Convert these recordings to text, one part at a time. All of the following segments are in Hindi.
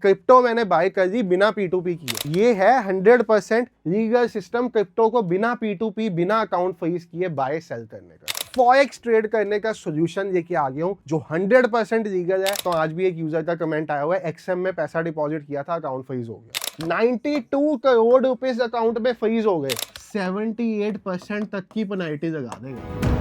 क्रिप्टो मैंने बाय कर दी बिना P2P किए। ये है 100% लीगल सिस्टम क्रिप्टो को बिना P2P बिना अकाउंट फ्रीज किए बाय सेल करने का। फॉरेक्स ट्रेड करने का सॉल्यूशन लेके आ गया हूं जो 100% लीगल है। तो आज भी एक यूजर का कमेंट आया हुआ है, XM में पैसा डिपॉजिट किया था, अकाउंट फ्रीज हो गया। 92 करोड़ रुपीस अकाउंट में फ्रीज हो गए। 78% तक की पेनल्टी लगा देगा।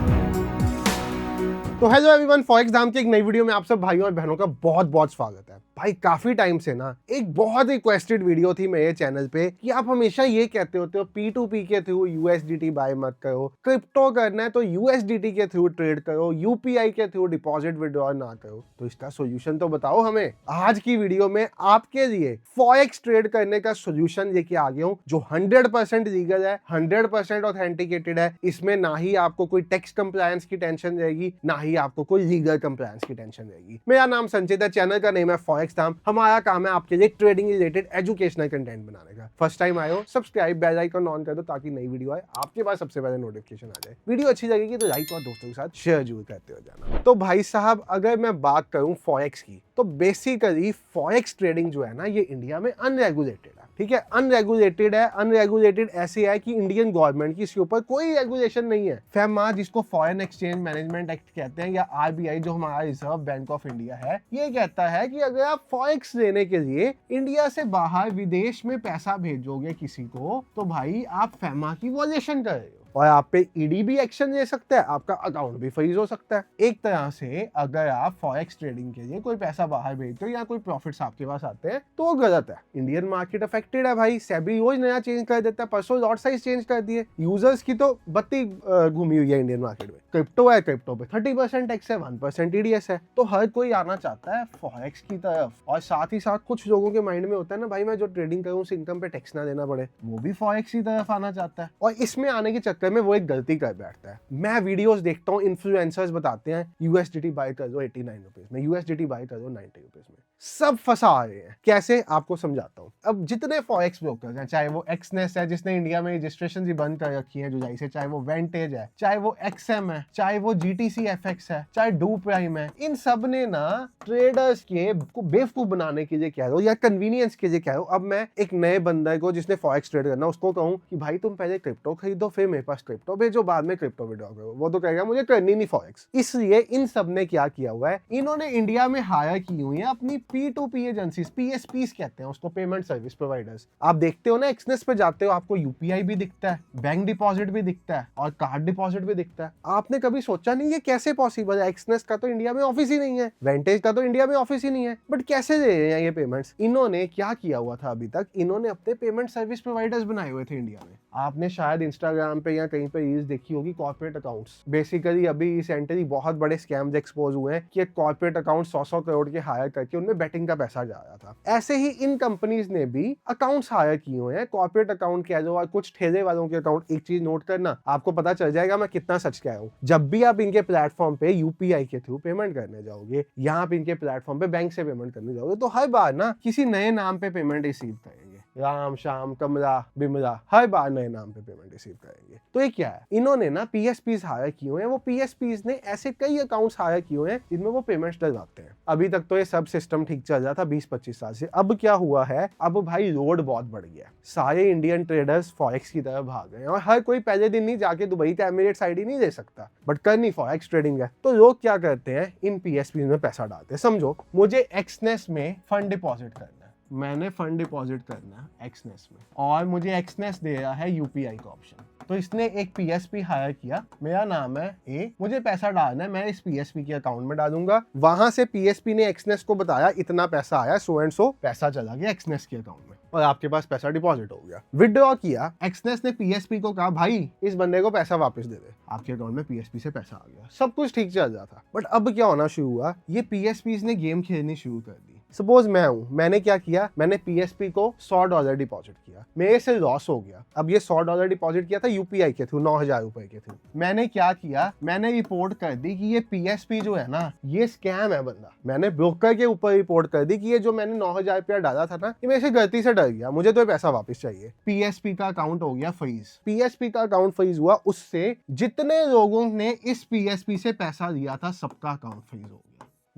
तो हेलो एवरीवन, फॉरेक्स नाम की एक नई वीडियो में आप सब भाइयों और बहनों का बहुत बहुत स्वागत है। भाई काफी टाइम से ना एक बहुत रिक्वेस्टेड वीडियो थी मेरे चैनल पे कि आप हमेशा ये कहते होते हो P2P के थ्रू USDT बाय मत करो, क्रिप्टो करना है तो USDT के थ्रू ट्रेड करो, UPI के थ्रू डिपॉजिट विड्रॉ ना करो। तो इसका सोल्यूशन तो बताओ हमें। आज की वीडियो में आपके लिए फॉरेक्स ट्रेड करने का सोल्यूशन लेके आ गया हूं जो 100% लीगल है, 100% ऑथेंटिकेटेड है। इसमें ना ही आपको कोई टैक्स कंप्लायंस की टेंशन रहेगी, ना ही आपको कोई लीगल कंप्लायंस की टेंशन रहेगी। मेरा नाम संचित है, चैनल का नेम है फॉरेक्स नाम। हमारा काम है आपके लिए ट्रेडिंग रिलेटेड एजुकेशनल कंटेंट बनाने का। फर्स्ट टाइम आए हो, सब्सक्राइब, बेल आइकन ऑन कर दो ताकि नई वीडियो आए आपके पास सबसे पहले नोटिफिकेशन आ जाए। वीडियो अच्छी लगेगी तो लाइक और दोस्तों के साथ शेयर जरूर करते हो जाना। तो भाई साहब, अगर मैं बात करूं फॉरेक्स की, तो बेसिकली फॉरेक्स ट्रेडिंग जो है ना, ये इंडिया में अनरेगुलेटेड है। ठीक है, अनरेगुलेटेड है। अनरेगुलेटेड ऐसे है कि इंडियन गवर्नमेंट की इसके ऊपर कोई रेगुलेशन नहीं है। FEMA, जिसको फॉरेन एक्सचेंज मैनेजमेंट एक्ट कहते हैं, या RBI जो हमारा रिजर्व बैंक ऑफ इंडिया है, ये कहता है कि अगर आप फॉरेक्स लेने के लिए इंडिया से बाहर विदेश में पैसा भेजोगे किसी को, तो भाई आप FEMA की वॉयलेशन कर रहे हो और आप पे ED भी एक्शन ले सकता है, आपका अकाउंट भी फ्रीज हो सकता है। एक तरह से अगर आप फॉरेक्स ट्रेडिंग के लिए कोई पैसा बाहर भेजते हो या कोई प्रॉफिट्स आपके पास आते हैं तो वो गलत है। इंडियन मार्केट अफेक्टेड है भाई। सेबी रोज नया चेंज कर देता है, परसों लॉट साइज चेंज कर दिए। यूजर्स की तो बत्ती घूमी हुई है इंडियन मार्केट में। क्रिप्टो है, क्रिप्टो पे 30% टैक्स है, 1% TDS है। तो हर कोई आना चाहता है फॉरेक्स की तरफ, और साथ ही साथ कुछ लोगों के माइंड में होता है ना, भाई मैं जो ट्रेडिंग करूँ उस इनकम पे टैक्स ना देना पड़े, वो भी फॉरेक्स की तरफ आना चाहता है। और इसमें आने के चक्कर में वो एक गलती कर बैठता है। मैं वीडियोस देखता हूँ, इन्फ्लुएंसर्स बताते हैं USDT बाय कर दो 89 रुपीज में, USDT बाय कर दो 90 रुपीज में। सब फंसा रहे हैं। कैसे, आपको समझाता हूँ। अब जितने फॉरेक्स ब्रोकर्स हैं, चाहे वो एक्सनेस है जिसने इंडिया में रजिस्ट्रेशन भी बंद कर रखी है जुलाई से, चाहे वो वेंटेज है, चाहे वो XM है, चाहे वो GTC FX है, चाहे डू प्राइम है, इन सब ने ना ट्रेडर्स के को बेवकूफ बनाने के लिए कह दो या कन्वीनियंस के लिए कह दो। अब मैं एक नए बंदे को जिसने फॉरेक्स ट्रेड करना, उसको कहूँ कि भाई तुम पहले क्रिप्टो खरीदो, फिर मेरे पास क्रिप्टो भेजो, बाद में क्रिप्टो विड्रॉ करो, वो तो कहेगा मुझे करनी नहीं फॉरेक्स। इसलिए इन सब ने क्या किया हुआ है, इन्होंने इंडिया में हायर की हुई है अपनी P2P एजेंसीज, PSPs कहते हैं उसको, पेमेंट सर्विस प्रोवाइडर्स। आप देखते हो ना, एक्सनेस पे जाते हो, आपको UPI भी दिखता है, बैंक डिपॉजिट भी दिखता है और कार्ड डिपॉजिट भी दिखता है। आपने कभी सोचा नहीं ये कैसे पॉसिबल है? एक्सनेस का तो इंडिया में ऑफिस ही नहीं है, वेंटेज का तो इंडिया में ऑफिस ही नहीं है, बट कैसे दे रहे हैं ये पेमेंट्स? इन्होंने क्या किया हुआ था अभी तक, इन्होंने अपने पेमेंट सर्विस प्रोवाइडर्स बनाए हुए थे इंडिया में। आपने शायद इंस्टाग्राम पे या कहीं पे रील्स देखी होगी, कॉर्पोरेट अकाउंट्स। बेसिकली अभी रिसेंटली बहुत बड़े स्कैम्स एक्सपोज हुए हैं कि कॉर्पोरेट अकाउंट 100 करोड़ के हायर करके उनमें बेटिंग का पैसा जा रहा था। ऐसे ही इन कंपनीज ने भी अकाउंट्स हायर किए हुए हैं, कॉर्पोरेट अकाउंट कह दो और कुछ ठेले वालों के अकाउंट। एक चीज नोट करना, आपको पता चल जाएगा मैं कितना सच कह रहा हूं। जब भी आप इनके प्लेटफॉर्म पे UPI के थ्रू पेमेंट करने जाओगे या आप इनके प्लेटफॉर्म पे बैंक से पेमेंट करने जाओगे, तो हर बार ना किसी नए नाम पे पेमेंट रिसीव करेंगे। राम, श्याम, कमला, बिमला, हर बार नए नाम पे पेमेंट रिसीव करेंगे। तो ये क्या है, इन्होंने ना PSPs हायर किए हुए हैं। वो PSPs ने ऐसे कई अकाउंट्स हायर किए हुए हैं जिनमें वो पेमेंट्स डलवाते हैं। अभी तक तो ये सब सिस्टम ठीक चल रहा था 20-25 साल से। अब क्या हुआ है, अब भाई लोड बहुत बढ़ गया। सारे इंडियन ट्रेडर्स फॉरेक्स की तरफ भाग गए और हर कोई पहले दिन नहीं जाके दुबई का एमिरेट्स ID नहीं दे सकता, बट करनी फॉरेक्स ट्रेडिंग है। तो लोग क्या करते हैं, इन PSPs में पैसा डालते हैं। समझो मुझे एक्सनेस में फंड डिपॉजिट करना है, मैंने फंड डिपॉजिट करना है एक्सनेस में, और मुझे एक्सनेस दे रहा है UPI का ऑप्शन। तो इसने एक PSP हायर किया, मेरा नाम है A, मुझे पैसा डालना है, मैं इस PSP के अकाउंट में डालूंगा। वहां से PSP ने एक्सनेस को बताया इतना पैसा आया, सो एंड सो पैसा चला गया एक्सनेस के अकाउंट में और आपके पास पैसा डिपॉजिट हो गया। विड्रॉ किया, एक्सनेस ने PSP को कहा भाई इस बंदे को पैसा वापस दे दे, आपके अकाउंट में PSP से पैसा आ गया। सब कुछ ठीक चल रहा था, बट अब क्या होना शुरू हुआ, ये PSPs ने गेम खेलनी शुरू कर दी। सपोज मैं हूं, मैंने क्या किया, मैंने PSP को $100 डिपॉजिट किया, मेरे से लॉस हो गया। अब ये $100 डिपॉजिट किया था UPI के थ्रू, 9,000 रुपए के थ्रू। मैंने क्या किया, मैंने रिपोर्ट कर दी कि ये PSP जो है ना, ये स्कैम है बंदा। मैंने ब्रोकर के ऊपर रिपोर्ट कर दी कि ये जो मैंने 9,000 रुपया डाला था ना, ये मेरे से गलती से डर गया, मुझे तो पैसा वापस चाहिए। PSP का अकाउंट हो गया फ्रीज। PSP का अकाउंट फ्रीज हुआ, उससे जितने लोगों ने इस PSP से पैसा लिया था सबका अकाउंट फ्रीज हो गया।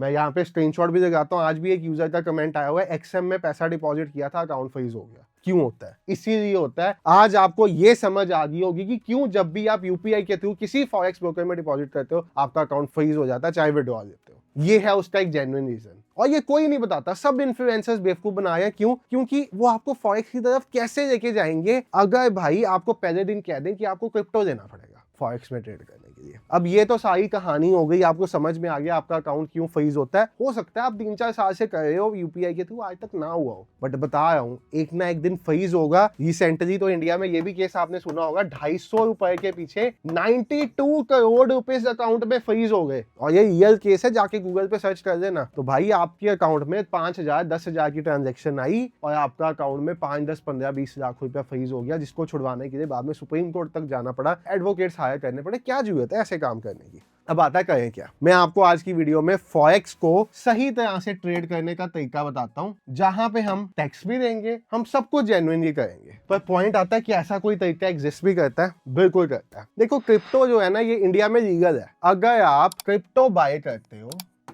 मैं यहाँ पे स्क्रीनशॉट भी दिखाता हूँ। आज भी एक यूजर का कमेंट आया हुआ है, एक्सएम में पैसा डिपॉजिट किया था, अकाउंट फ्रीज हो गया। क्यों होता है? इसीलिए होता है। आज आपको ये समझ आ गई होगी कि क्यों जब भी आप यूपीआई के थ्रू किसी फॉरेक्स ब्रोकर में डिपॉजिट करते हो आपका अकाउंट फ्रीज हो जाता है, चाहे विड्रॉ लेते हो। ये है उसका एक जेन्युइन रीजन, और ये कोई नहीं बताता, सब इन्फ्लुएंसर्स बेवकूफ बनाया। क्यों? क्योंकि वो आपको फॉरेक्स की तरफ कैसे लेके जाएंगे अगर भाई आपको पहले दिन कह दें कि आपको क्रिप्टो देना पड़ेगा फॉरेक्स में ट्रेड करने के लिए। अब ये तो सारी कहानी हो गई, आपको समझ में आ गया आपका अकाउंट क्यों फ्रीज होता है। हो सकता है आप 3-4 साल से कर रहे हो यूपीआई के थ्रू, आज तक ना हुआ हो, बट बता रहा हूं एक ना एक दिन फ्रीज होगा। रिसेंटली तो इंडिया में ये भी केस आपने सुना होगा, 250 रुपए के पीछे 92 करोड़ रुपीस अकाउंट में फ्रीज हो गए, और ये रियल केस है, जाके गूगल पे सर्च कर देना। तो भाई आपके अकाउंट में 5,000 10,000 की ट्रांजेक्शन आई और आपका अकाउंट में 5, 10, 15, 20 लाख रुपया फ्रीज हो गया, जिसको छुड़वाने के लिए बाद में सुप्रीम कोर्ट तक जाना पड़ा, एडवोकेट्स हायर करने पड़े। क्या जरूरत है ऐसे काम करने की? अब आता करें क्या? मैं आपको आज की वीडियो में फॉरेक्स को सही तरह से ट्रेड करने का तरीका बताता हूं, जहां पे हम टैक्स भी देंगे, हम सब कुछ जेन्युइनली करेंगे। पर पॉइंट आता है कि ऐसा कोई तरीका एग्जिस्ट भी करता है? बिल्कुल करता है। देखो, क्रिप्टो जो है ना, ये इंडिया में लीगल है। अगर आप क्रिप्टो बाय करते हो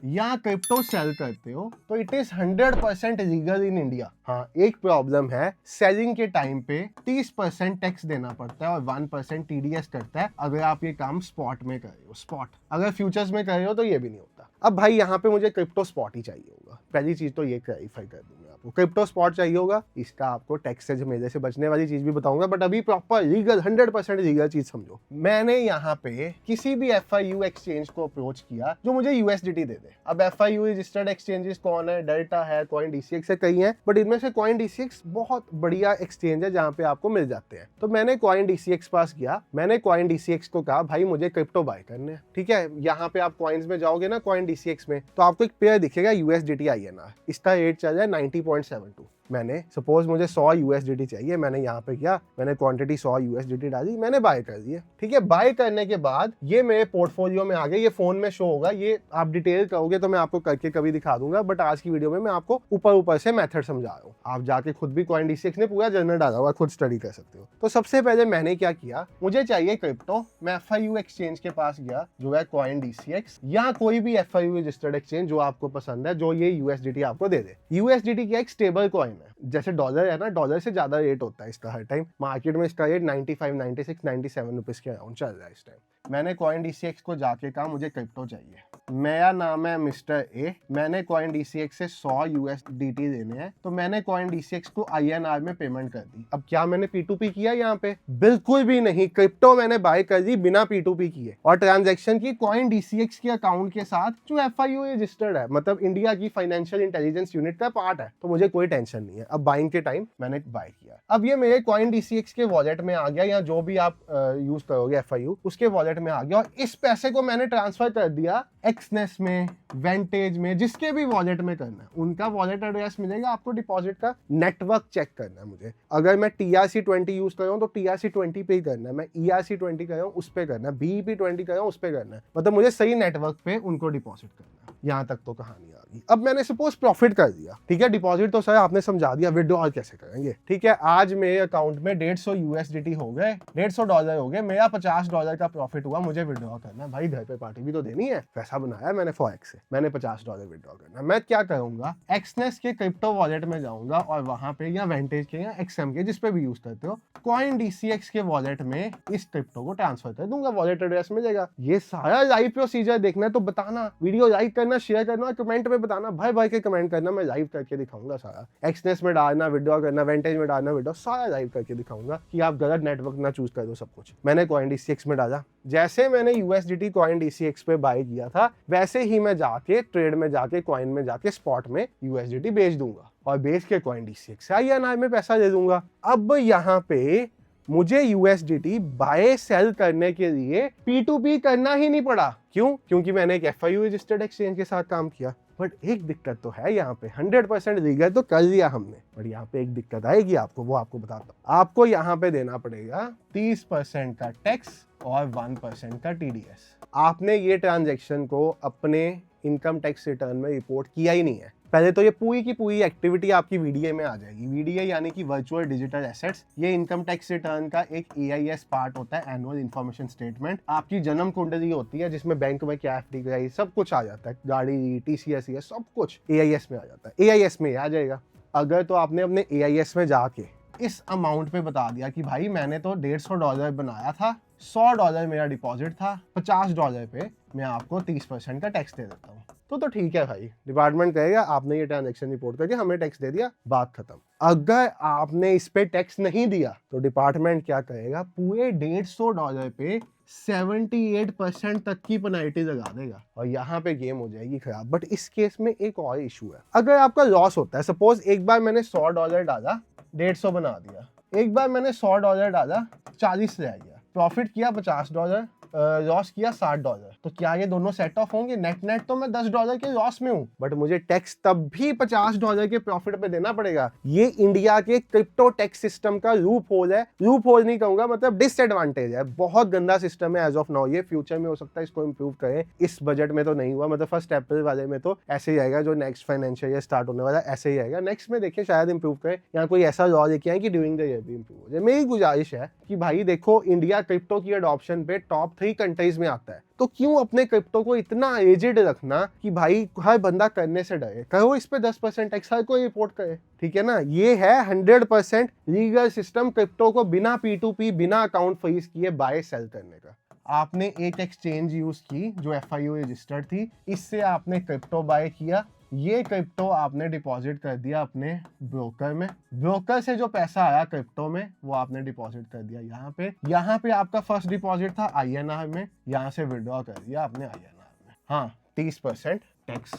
या क्रिप्टो सेल करते हो तो it is 100% legal in India. हाँ, एक प्रॉब्लम है, सेलिंग के टाइम पे 30% टैक्स देना पड़ता है और 1% टीडीएस करता है अगर आप ये काम स्पॉट में कर रहे हो। स्पॉट अगर फ्यूचर्स में कर रहे हो तो ये भी नहीं होता। अब भाई यहाँ पे मुझे क्रिप्टो स्पॉट ही चाहिए होगा, पहली चीज तो ये क्लैरिफाई कर दूंगा आपको, क्रिप्टो स्पॉट चाहिए होगा। इसका आपको टैक्स से झमेले से बचने वाली चीज भी बताऊंगा, बट अभी प्रॉपर लीगल 100% लीगल चीज समझो। मैंने यहाँ पे किसी भी FIU एक्सचेंज को अप्रोच किया जो मुझे यूएसडीटी दे दे। अब FIU रजिस्टर्ड एक्सचेंजेस कौन है? डेल्टा है, कॉइन DCX है, कई हैं, बट इनमें से कॉइन DCX बहुत बढ़िया एक्सचेंज है जहाँ पे आपको मिल जाते हैं। तो मैंने कॉइन DCX पास किया, मैंने कॉइन DCX को कहा भाई मुझे क्रिप्टो बाय करने हैं। ठीक है, यहाँ पे आप कॉइन्स में जाओगे ना कॉइन DCX में, तो आपको एक पेयर दिखेगा USDT INR, इसका रेट चल रहा है 90.72। मैंने सपोज मुझे 100 USDT चाहिए, मैंने यहाँ पे किया, मैंने क्वांटिटी 100 USDT डाली, मैंने बाय कर दिया। ठीक है, बाय करने के बाद ये मेरे पोर्टफोलियो में आ गया, ये फोन में शो होगा। ये आप डिटेल कहोगे तो मैं आपको करके कभी दिखा दूंगा, बट आज की वीडियो में मैं आपको ऊपर से मेथड समझा रहा हूँ। आप जाके खुद भी कॉइन DCX ने पूरा जर्नल डाला हुआ, खुद स्टडी कर सकते हो। तो सबसे पहले मैंने क्या किया, मुझे चाहिए क्रिप्टो, मैं FIU एक्सचेंज के पास गया जो है कॉइन DCX, या कोई भी FIU रजिस्टर्ड एक्सचेंज जो आपको पसंद है, जो ये USDT आपको दे दे। USDT क्या एक स्टेबल कॉइन है, जैसे डॉलर है ना, डॉलर से ज्यादा रेट होता है इसका हर टाइम। मार्केट में इसका रेट 95, 96, 97 रुपीज के अराउंड चल रहा है इस टाइम। मैंने कॉइन DCX को जाके कहा मुझे क्रिप्टो चाहिए, मेरा नाम है मिस्टर ए, मैंने कॉइन DCX से 100 USDT देने हैं, तो मैंने कॉइन DCX को INR में पेमेंट कर दी। अब क्या मैंने P2P किया यहाँ पे? बिल्कुल भी नहीं, क्रिप्टो मैंने बाय कर दी बिना P2P किए, और ट्रांजैक्शन की कॉइन DCX के अकाउंट के साथ जो FIU रजिस्टर्ड है, मतलब इंडिया की फाइनेंशियल इंटेलिजेंस यूनिट का पार्ट है, तो मुझे कोई टेंशन नहीं है। अब बाइंग के टाइम मैंने बाय किया, अब ये मेरे कॉइन DCX के वॉलेट में आ गया, या जो भी आप यूज करोगे FIU उसके वॉलेट में आ गया, और इस पैसे को मैंने ट्रांसफर कर दिया एक्सनेस में, वेंटेज में, जिसके भी वॉलेट में करना है उनका वॉलेट एड्रेस मिलेगा आपको। डिपॉजिट का नेटवर्क चेक करना है मुझे, अगर मैं TRC20 यूज कर रहा हूँ तो TRC20 पे ही करना है, मैं ERC20 कर रहा हूँ उस पे करना है, BEP20 कर रहा हूँ उस पे करना है, मतलब मुझे सही नेटवर्क पे उनको डिपॉजिट करना है। यहाँ तक तो कहानी आ गई। अब मैंने सपोज प्रॉफिट कर दिया, ठीक है, डिपॉजिट तो सर आपने समझा दिया, विड्रॉल कैसे करेंगे? ठीक है, आज मेरे अकाउंट में 150 USDT हो गए, $150 हो गए, मेरा $50 का प्रॉफिट हुआ, मुझे विड्रॉ करना है। भाई घर पे पार्टी भी तो देनी है, पैसा बनाया मैंने फॉरेक्स से, मैंने $50 विड्रॉ करना है। मैं क्या करूंगा, एक्सनेस के क्रिप्टो वॉलेट में जाऊंगा और वहां पे, या वेंटेज के या XM के, जिस पे भी यूज करते हो, कॉइन DCX के वॉलेट में इस क्रिप्टो को ट्रांसफर कर दूंगा, वॉलेट एड्रेस मिलेगा। ये सारा लाइव प्रोसीजर देखना है तो बताना, वीडियो लाइक करना, शेयर करना, कमेंट में बताना, भाई के कमेंट करना, मैं लाइव करके दिखाऊंगा सारा। एक्सनेस में डालना, विड्रॉ करना, वेंटेज में डालना, विड्रॉ, सारा लाइव करके दिखाऊंगा कि आप गलत नेटवर्क ना चूज कर दो सब कुछ। मैंने कॉइन DCX में डाला, जैसे मैंने USDT कॉइन DCX पे बाय किया था, वैसे ही मैं जाके ट्रेड में जाके कॉइन में जाके स्पॉट में USDT बेच दूंगा, और बेच के कॉइन DCX से INR में पैसा दे दूंगा। अब यहाँ पे मुझे USDT बाय सेल करने के लिए P2P करना ही नहीं पड़ा। क्यों? क्योंकि मैंने एक FIU रजिस्टर्ड एक्सचेंज के साथ काम किया। बट एक दिक्कत तो है यहाँ पे, 100% लीगल तो कर लिया हमने, बट यहाँ पे एक दिक्कत आएगी आपको, वो आपको बताता हूँ। आपको यहाँ पे देना पड़ेगा 30% का टैक्स और 1% का TDS। आपने ये ट्रांजेक्शन को अपने इनकम टैक्स रिटर्न में रिपोर्ट किया ही नहीं है। पहले तो ये पूरी की पूरी एक्टिविटी आपकी वीडीए में आ जाएगी। वीडीए यानी कि वर्चुअल डिजिटल एसेट्स। ये इनकम टैक्स रिटर्न का एक एआईएस पार्ट होता है, एनुअल इन्फॉर्मेशन स्टेटमेंट। आपकी जन्म कुंडली होती है जिसमें बैंक में क्या एफडी कराई सब कुछ आ जाता है, गाड़ी, टीसीएस, ये सब कुछ एआईएस में आ जाता है। एआईएस में आ जाएगा। अगर तो आपने अपने एआईएस में जाके इस अमाउंट पे बता दिया कि भाई मैंने तो $150 बनाया था, $100 मेरा डिपॉजिट था, $50 पे मैं आपको 30% का टैक्स दे देता हूँ, तो ठीक है भाई। डिपार्टमेंट कहेगा आपने ये ट्रांजैक्शन रिपोर्ट करके हमें टैक्स दे दिया, बात खत्म। अगर आपने इस पे टैक्स नहीं दिया तो डिपार्टमेंट क्या करेगा, पूरे $150 पे 78% तक की पेनल्टी लगा देगा और यहाँ पे गेम हो जाएगी खराब। बट इस केस में एक और इशू है, अगर आपका लॉस होता है, सपोज एक बार मैंने $100 डाला, 150 बना दिया, एक बार मैंने $100 डाला, 40 रह गया, प्रॉफिट किया $50, लॉस किया $60, तो क्या ये दोनों सेट ऑफ होंगे? नेट नेट तो मैं $10 के लॉस में हूँ, बट मुझे टैक्स तब भी $50 के प्रॉफिट पे देना पड़ेगा। ये इंडिया के क्रिप्टो टैक्स सिस्टम का लूप होल है। लूप होल नहीं कहूंगा, मतलब डिसएडवांटेज है। बहुत गंदा सिस्टम है एज ऑफ नाउ। ये फ्यूचर में हो सकता है इसको इंप्रूव करें। इस बजट में तो नहीं हुआ, मतलब 1 अप्रैल वाले में तो ऐसे ही आएगा, जो नेक्स्ट फाइनेंशियल ईयर स्टार्ट होने वाला ऐसे ही आएगा। नेक्स्ट में देखिए शायद इंप्रूव करें, यहाँ कोई ऐसा लॉ लेके आए कि ड्यूरिंग द ईयर भी इंप्रूव हो जाए। मेरी गुजारिश है कि भाई देखो, इंडिया क्रिप्टो की अडॉप्शन पे टॉप 3 कंट्रीज में आता है, तो क्यों अपने क्रिप्टो को इतना एजेड रखना कि भाई हर बंदा करने से डरे। कहो इस पे 10% टैक्स हर कोई रिपोर्ट करे, ठीक है ना। ये है 100% लीगल सिस्टम क्रिप्टो को बिना P2P, बिना अकाउंट फ्रीज किए बाय सेल करने का। आपने एक एक्सचेंज यूज की जो FIO रजिस्टर्ड थी, इससे आपने क्रिप्टो बाय किया, ये क्रिप्टो आपने डिपॉजिट कर दिया अपने ब्रोकर में, ब्रोकर से जो पैसा आया क्रिप्टो में वो आपने डिपॉजिट कर दिया यहाँ पे आपका फर्स्ट डिपॉजिट था INR में, यहाँ से विड्रॉ कर दिया आपने INR में। हाँ, 30% टैक्स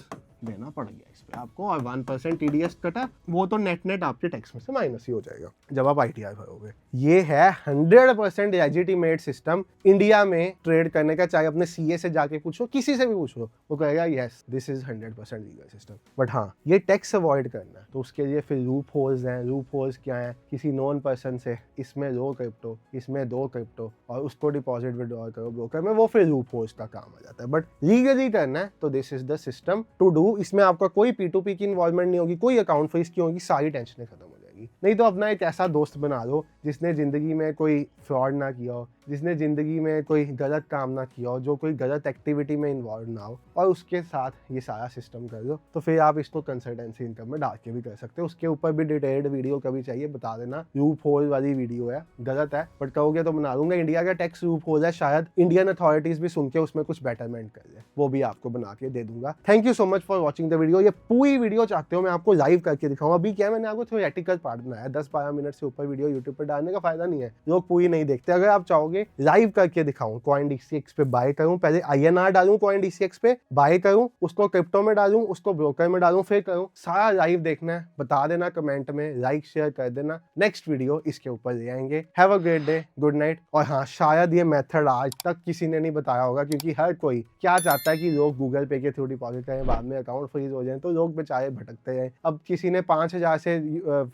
देना पड़ गया इस पे आपको, और 1% TDS कटा, वो तो नेट आपके टैक्स में से माइनस ही हो जाएगा जब आप ITR भरोगे। ये है 100% लेजिटिमेट सिस्टम इंडिया में ट्रेड करने का। चाहे अपने CA से जाके पूछो, किसी से भी पूछो, वो कहेगा yes this is 100% legal system. But हाँ, ये टैक्स अवॉइड करना है, तो उसके लिए फिर लूप होल्स हैं। लूप होल्स क्या है? किसी नॉन पर्सन से इसमें लो क्रिप्टो, इसमें 2 क्रिप्टो, और उसको डिपॉजिट विड्रॉ करो ब्रोकर में, वो फिर लूप होल्स का काम आ जाता है। बट लीगली करना है तो this is the system to do. इसमें आपका कोई P2P की इन्वॉल्वमेंट नहीं होगी, कोई अकाउंट फ्रीज की होगी, सारी टेंशनें खत्म हो जाएगी। नहीं तो अपना एक ऐसा दोस्त बना लो जिसने जिंदगी में कोई फ्रॉड ना किया हो, जिसने जिंदगी में कोई गलत काम ना किया हो, जो कोई गलत एक्टिविटी में इन्वॉल्व ना हो, और उसके साथ ये सारा सिस्टम कर दो, तो फिर आप इसको कंसल्टेंसी इनकम में डाल के भी कर सकते हो। उसके ऊपर भी डिटेल्ड वीडियो कभी चाहिए बता देना। लूप होल वाली वीडियो है, गलत है बट कहोगे तो बना दूंगा। इंडिया का टैक्स लूप होल है, शायद इंडियन अथॉरिटीज भी सुन के उसमें कुछ बेटरमेंट कर ले, वो भी आपको बना के दे दूंगा। Thank you so much for watching the video. ये पूरी वीडियो चाहते हो मैं आपको लाइव करके दिखाऊंगा। अभी क्या मैंने आपको थ्योरेटिकल पार्ट बनाया, 10-12 मिनट से ऊपर वीडियो यूट्यूब पर डालने का फायदा नहीं है, लोग पूरी नहीं देखते। अगर आप चाहोगे लाइव करके दिखाऊं, CoinDCX पे बाय करूं, पहले INR डालूं CoinDCX पे, बाय करूं, उसको क्रिप्टो में डालूं, उसको ब्रोकर में डालूं, फिर करूं, सारा लाइव देखना है, बता देना कमेंट में, लाइक शेयर कर देना। नेक्स्ट वीडियो इसके ऊपर ले आएंगे। Have a great day, good night. और हाँ, शायद ये मेथड आज तक किसी ने नहीं बताया होगा, क्योंकि हर कोई क्या चाहता है कि लोग गूगल पे के थ्रू डिपॉजिट करें, बाद में अकाउंट फ्रीज हो जाए, तो लोग बेचारे भटकते हैं। अब किसी ने 5,000 से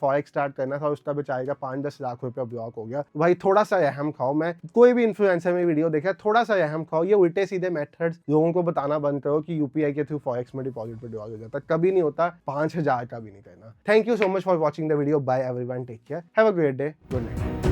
फॉरेक्स स्टार्ट करना था, उसका बेचारे का 5-10 लाख रुपया ब्लॉक हो गया। भाई थोड़ा सा रहम खाओ। मैं कोई भी इन्फ्लुएंसर में वीडियो देखा, थोड़ा सा रहम खाओ। ये उल्टे सीधे मेथड्स लोगों को बताना बंद करो कि UPI के थ्रू फॉरेक्स में डिपॉजिट विड्रॉल हो जाता, कभी नहीं होता। 5,000 का भी नहीं करना। Thank you so much for watching the video. Bye everyone, take care, have a great day, good night.